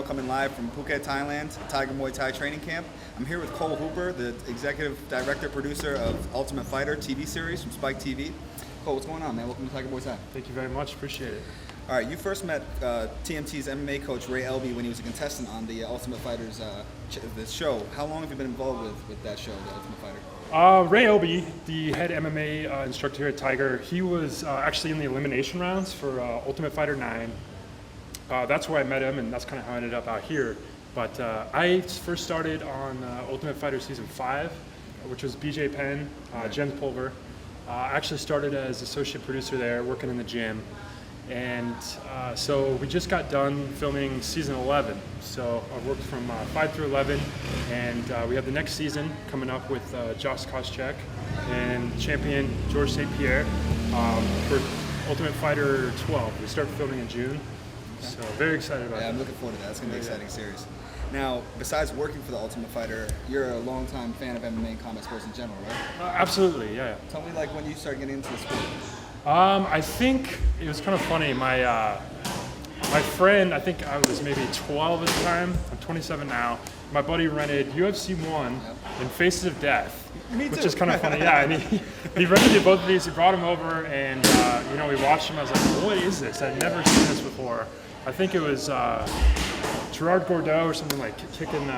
Merrill coming live from Phuket, Thailand, Tiger Muay Thai training camp. I'm here with Cole Hooper, the executive director, producer of Ultimate Fighter TV series from Spike TV. Cole, what's going on, man? Welcome to Tiger Muay Thai. Thank you very much. Appreciate it. All right, you first met TMT's MMA coach, Reid, when he was a contestant on the Ultimate Fighters this show. How long have you been involved with that show, the Ultimate Fighter? Reid, the head MMA instructor here at Tiger, he was actually in the elimination rounds for Ultimate Fighter 9. That's where I met him, and that's kind of how I ended up out here. But I first started on Ultimate Fighter Season 5, which was BJ Penn, Jen Pulver. I actually started as associate producer there, working in the gym. And so we just got done filming Season 11. So I worked from 5 through 11, and we have the next season coming up with Josh Koscheck and champion George St. Pierre for Ultimate Fighter 12. We start filming in June. So very excited about that. Yeah, I'm looking forward to that. It's going to be an exciting series. Now, besides working for the Ultimate Fighter, you're a longtime fan of MMA and combat sports in general, right? Absolutely, yeah. Tell me, like, when you started getting into the sport. I think it was kind of funny. My friend, I think I was maybe 12 at the time. I'm 27 now. My buddy rented UFC 1 and Faces of Death, which is kind of funny. Yeah, and he rented both of these. He brought them over, and we watched them. I was like, what is this? I'd never seen this before. I think it was Gerard Gordeau or something, like kicking.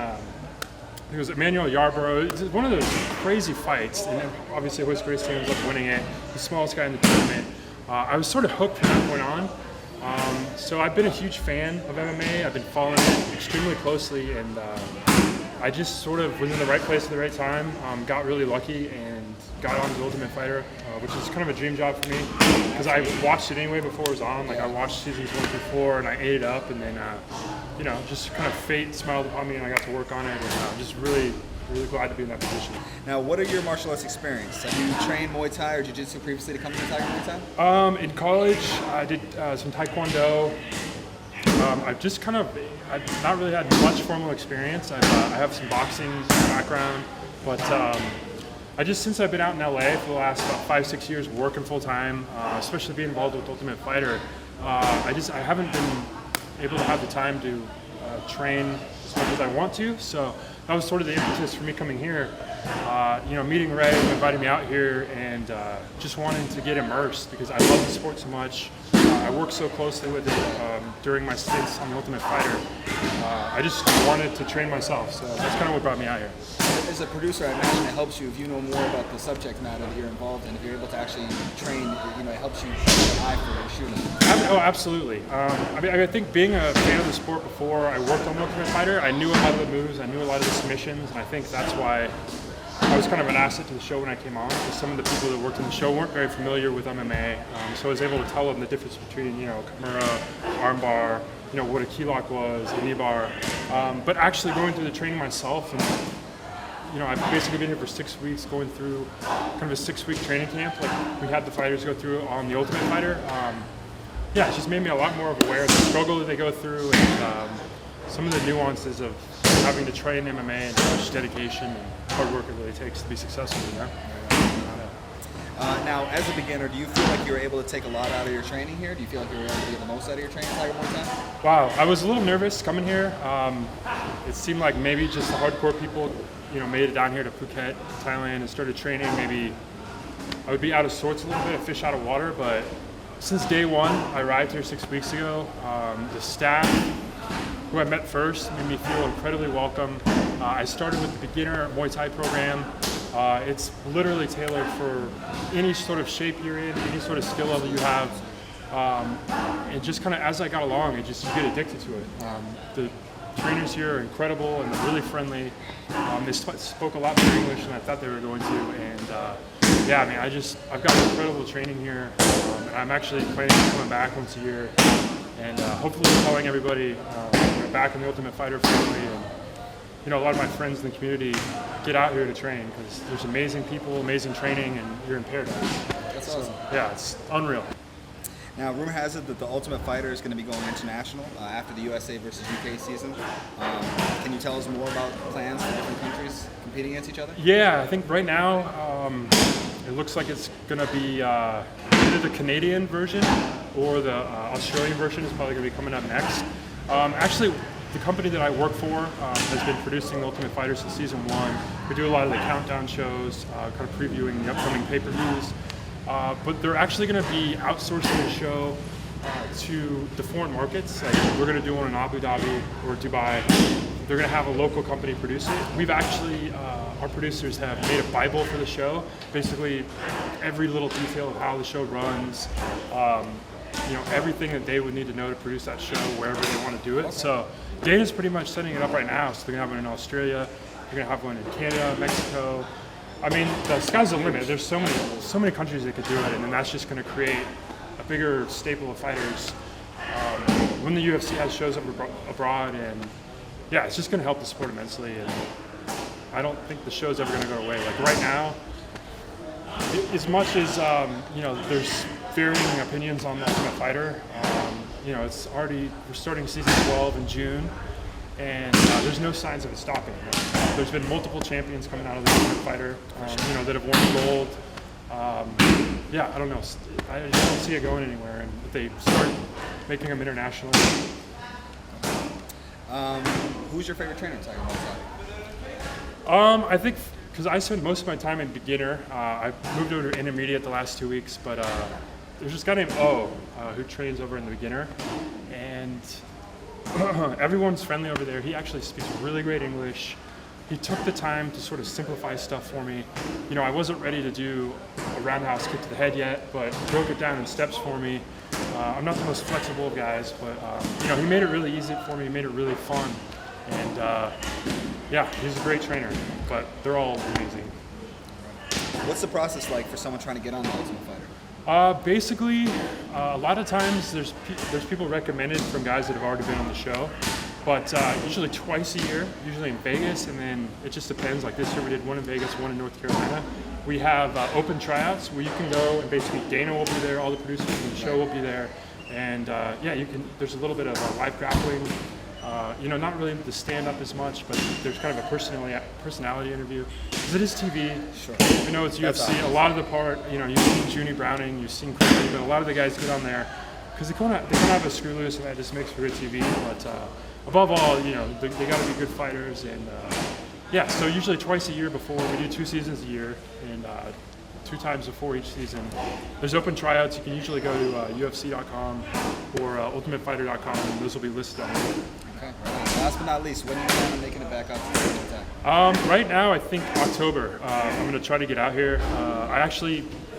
It was Emmanuel Yarborough. It was one of those crazy fights, and then obviously Royce Gracie ends up winning it, the smallest guy in the tournament. I was sort of hooked from that point on. So I've been a huge fan of MMA. I've been following it extremely closely, and I just sort of was in the right place at the right time, got really lucky, and got on the Ultimate Fighter, which is kind of a dream job for me, because I watched it anyway before it was on. Like, I watched seasons 1 through 4, and I ate it up, and then just kind of fate smiled upon me, and I got to work on it, and I'm just really glad to be in that position. Now, what are your martial arts experience? Have you trained Muay Thai or Jiu-Jitsu previously to come to Tiger Muay Thai? In college, I did some Taekwondo. I've not really had much formal experience. I have some boxing background, but since I've been out in LA for the last about 5-6 years working full time, especially being involved with Ultimate Fighter, I haven't been able to have the time to train as much as I want to. So that was sort of the impetus for me coming here. Meeting Ray, inviting me out here, and just wanting to get immersed because I love the sport so much. I worked so closely with it during my stints on the Ultimate Fighter. I just wanted to train myself, so that's kind of what brought me out here. As a producer, I imagine it helps you if you know more about the subject matter that you're involved in. If you're able to actually train, it helps you have an eye for shooting. Oh, absolutely. I think being a fan of the sport before I worked on the Ultimate Fighter, I knew a lot of the moves, I knew a lot of the submissions, and I think that's why I was kind of an asset to the show when I came on, because some of the people that worked in the show weren't very familiar with MMA, so I was able to tell them the difference between, Kimura, armbar, what a key lock was, a knee bar, but actually going through the training myself, and I've basically been here for 6 weeks, going through kind of a 6-week training camp, like we had the fighters go through on the Ultimate Fighter. It's just made me a lot more aware of the struggle that they go through, and some of the nuances of having to train MMA and how much dedication and hard work it really takes to be successful, Now, as a beginner, do you feel like you were able to take a lot out of your training here? Do you feel like you were able to get the most out of your training at Tiger Muay Thai? Wow, I was a little nervous coming here. It seemed like maybe just the hardcore people, made it down here to Phuket, Thailand, and started training. Maybe I would be out of sorts a little bit, a fish out of water, but since day one, I arrived here 6 weeks ago. The staff, who I met first, made me feel incredibly welcome. I started with the beginner Muay Thai program. It's literally tailored for any sort of shape you're in, any sort of skill level you have. And just kind of as I got along, you get addicted to it. The trainers here are incredible and they're really friendly. They spoke a lot more English than I thought they were going to. And I've got incredible training here. And I'm actually planning on coming back once a year. And hopefully telling everybody back in the Ultimate Fighter family, and a lot of my friends in the community, get out here to train, because there's amazing people, amazing training, and you're in paradise. That's awesome. Yeah, it's unreal. Now, rumor has it that the Ultimate Fighter is going to be going international after the USA versus UK season. Can you tell us more about plans for different countries competing against each other? Yeah, I think right now it looks like it's going to be either the Canadian version or the Australian version is probably going to be coming up next. Actually, the company that I work for has been producing The Ultimate Fighter since season 1. We do a lot of the countdown shows, kind of previewing the upcoming pay-per-views. But they're actually going to be outsourcing the show to the foreign markets. Like we're going to do one in Abu Dhabi or Dubai. They're going to have a local company produce it. We've actually, our producers have made a Bible for the show. Basically, every little detail of how the show runs, everything that they would need to know to produce that show wherever they want to do it. So Dana's pretty much setting it up right now. So they're going to have one in Australia. They're going to have one in Canada, Mexico. I mean, the sky's the limit. There's so many countries that could do it, and then that's just going to create a bigger staple of fighters when the UFC has shows up abroad, and yeah, it's just going to help the sport immensely. And I don't think the show's ever going to go away. Like right now, as much as there's varying opinions on the Ultimate Fighter. It's already, we're starting season 12 in June, and there's no signs of it stopping. There's been multiple champions coming out of the Ultimate Fighter, that have won gold. I don't know. I just don't see it going anywhere. And if they start making them international. Who's your favorite trainer in Tiger Muay Thai? I think because I spent most of my time in beginner. I moved over to intermediate the last 2 weeks, but there's this guy named O who trains over in the beginner, and everyone's friendly over there. He actually speaks really great English. He took the time to sort of simplify stuff for me. I wasn't ready to do a roundhouse kick to the head yet, but broke it down in steps for me. I'm not the most flexible of guys, but he made it really easy for me. He made it really fun, and he's a great trainer. But they're all amazing. What's the process like for someone trying to get on the Ultimate Fighter? Basically, a lot of times there's people recommended from guys that have already been on the show, but usually twice a year, usually in Vegas, and then it just depends. Like this year we did one in Vegas, one in North Carolina. We have open tryouts where you can go, and basically Dana will be there, all the producers from the show will be there, and you can. There's a little bit of live grappling. Not really the stand-up as much, but there's kind of a personality interview. Because it is TV, Sure. Even though it's UFC, a lot of the part, you've seen Junie Browning, you've seen Chris, but a lot of the guys get on there because they don't have a screw loose, and that just makes for good TV. But above all, they got to be good fighters, and so usually twice a year before, we do 2 seasons a year, and 2 times before each season. There's open tryouts. You can usually go to UFC.com or UltimateFighter.com, and those will be listed on there. Okay. Last but not least, when are you planning on making it back up to Tiger Muay Thai? Right now, I think October. I'm going to try to get out here.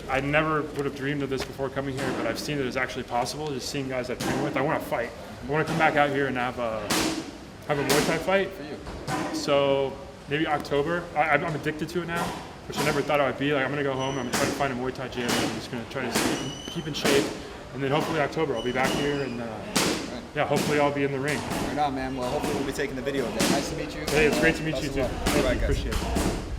I never would have dreamed of this before coming here, but I've seen that it's actually possible. Just seeing guys I've trained with. I want to fight. I want to come back out here and have a Muay Thai fight. For you. So maybe October. I'm addicted to it now, which I never thought I would be. Like I'm going to go home. I'm going to try to find a Muay Thai gym. I'm just going to try to keep in shape, and then hopefully October I'll be back here and. Hopefully I'll be in the ring. Right on, man. Well, hopefully we'll be taking the video of that. Nice to meet you. Hey, it's great to meet you too. All right, guys. Appreciate it.